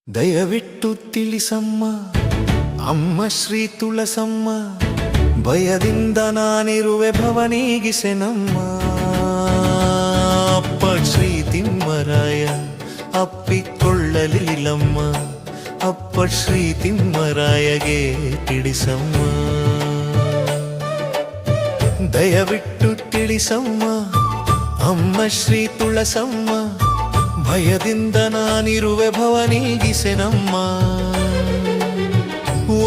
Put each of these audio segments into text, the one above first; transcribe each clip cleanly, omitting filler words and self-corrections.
ದಯವಿಟ್ಟು ತಿಳಿಸಮ್ಮ ಅಮ್ಮ ಶ್ರೀ ತುಳಸಮ್ಮ, ಭಯದಿಂದ ನಾನಿರುವೆ ಭವನೀಗಿಸೆನಮ್ಮ. ಅಪ್ಪ ಶ್ರೀ ತಿಮ್ಮರಾಯ ಅಪ್ಪಿಕೊಳ್ಳಲಿಲ್ಲಮ್ಮ, ಅಪ್ಪ ಶ್ರೀ ತಿಮ್ಮರಾಯಗೆ ತಿಳಿಸಮ್ಮ. ದಯವಿಟ್ಟು ತಿಳಿಸಮ್ಮ ಅಮ್ಮ ಶ್ರೀ ತುಳಸಮ್ಮ, ಭಯದಿಂದ ನಾನಿರುವೆ ಭವನೀಗಿಸೆನಮ್ಮ.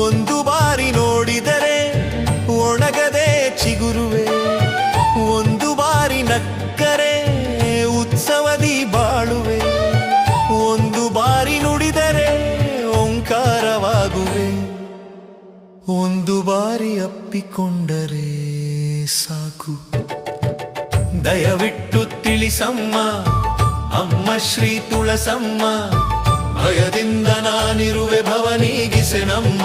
ಒಂದು ಬಾರಿ ನೋಡಿದರೆ ಒಣಗದೆ ಚಿಗುರುವೆ, ಒಂದು ಬಾರಿ ನಕ್ಕರೆ ಉತ್ಸವದಿ ಬಾಳುವೆ, ಒಂದು ಬಾರಿ ನುಡಿದರೆ ಓಂಕಾರವಾಗುವೆ, ಒಂದು ಬಾರಿ ಅಪ್ಪಿಕೊಂಡರೆ ಸಾಕು. ದಯವಿಟ್ಟು ತಿಳಿಸಮ್ಮ ಅಮ್ಮ ಶ್ರೀ ತುಳಸಮ್ಮ, ಭಯದಿಂದ ನಾನಿರುವೆ ಭವನೀಗಿಸೆನಮ್ಮ.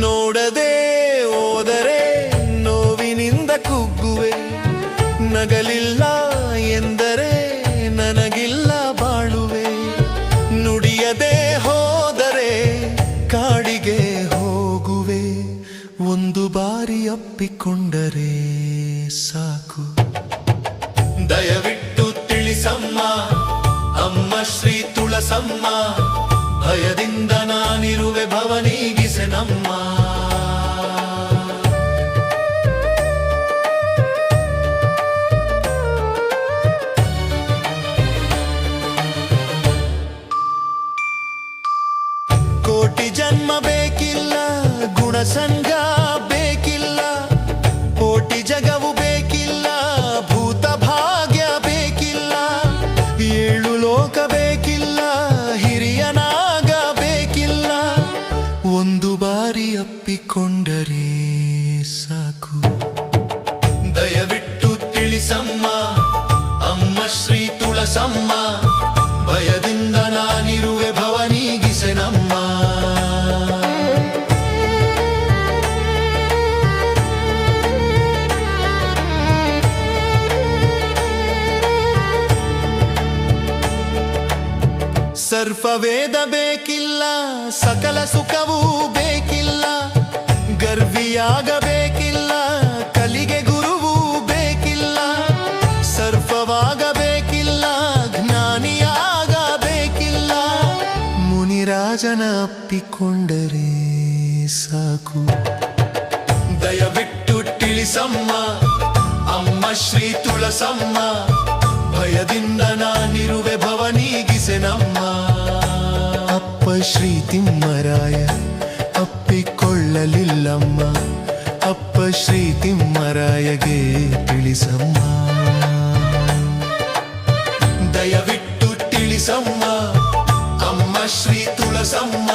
ನೋಡದೆ ಹೋದರೆ ನೋವಿನಿಂದ ಕುಗ್ಗುವೆ, ನಗಲಿಲ್ಲ ಎಂದರೆ ನನಗಿಲ್ಲ ಬಾಳುವೆ, ನುಡಿಯದೆ ಹೋದರೆ ಕಾಡಿಗೆ ಹೋಗುವೆ, ಒಂದು ಬಾರಿ ಅಪ್ಪಿಕೊಂಡರೆ ಸಾಕು. ದಯವಿಟ್ಟು ತಿಳಿಸಮ್ಮ ಅಮ್ಮ ಶ್ರೀ ತುಳಸಮ್ಮ, ಭಯದಿಂದ ನಾನಿರುವೆ ಭವನೀಗಿಸೆನಮ್ಮ. ಕೋಟಿ ಜನ್ಮ ಬೇಕಿಲ್ಲ, ಗುಣಸಂಗ ಬೇಕಿಲ್ಲ, ಕೋಟಿ ಜಗವು ಬೇಕಿಲ್ಲ, ಭೂತ ಭಾಗ್ಯ ಬೇಕಿಲ್ಲ, ಏಳು ಲೋಕ ಬೇಕಿಲ್ಲ, ಹಿರಿಯನಾಗ ಬೇಕಿಲ್ಲ, ಒಂದು ಬಾರಿ ಅಪ್ಪಿಕೊಂಡರೆ ಸಾಕು. ದಯವಿಟ್ಟು ತಿಳಿಸಮ್ಮ ಅಮ್ಮ ಶ್ರೀ ತುಳಸಮ್ಮ, ಭಯದಿಂದ ನಾನಿರುವೆ ಭವನೀಗಿಸೆನಮ್ಮ. ಸರ್ಫವೇದ ಬೇಕಿಲ್ಲ, ಸಕಲ ಸುಖವೂ ಬೇಕಿಲ್ಲ, ಗರ್ವಿಯಾಗಬೇಕಿಲ್ಲ, ಕಲಿಗೆ ಗುರುವೂ ಬೇಕಿಲ್ಲ, ಸರ್ಫವಾಗಬೇಕಿಲ್ಲ, ಜ್ಞಾನಿಯಾಗಬೇಕಿಲ್ಲ, ಮುನಿರಾಜನ ಅಪ್ಪಿಕೊಂಡರೆ ಸಾಕು. ದಯವಿಟ್ಟು ತಿಳಿಸಮ್ಮ ಅಮ್ಮ ಶ್ರೀ ತುಳಸಮ್ಮ, ಭಯದಿಂದ ನಾನಿರುವೆ ಭವನೀಗಿಸೆನಮ್ಮ. ಅಪ್ಪ ಶ್ರೀ ತಿಮ್ಮರಾಯ ಅಪ್ಪಿಕೊಳ್ಳಲಿಲ್ಲಮ್ಮ, ಅಪ್ಪ ಶ್ರೀ ತಿಮ್ಮರಾಯಗೆ ತಿಳಿಸಮ್ಮ. ದಯವಿಟ್ಟು ತಿಳಿಸಮ್ಮ ಅಮ್ಮ ಶ್ರೀ ತುಳಸಮ್ಮ,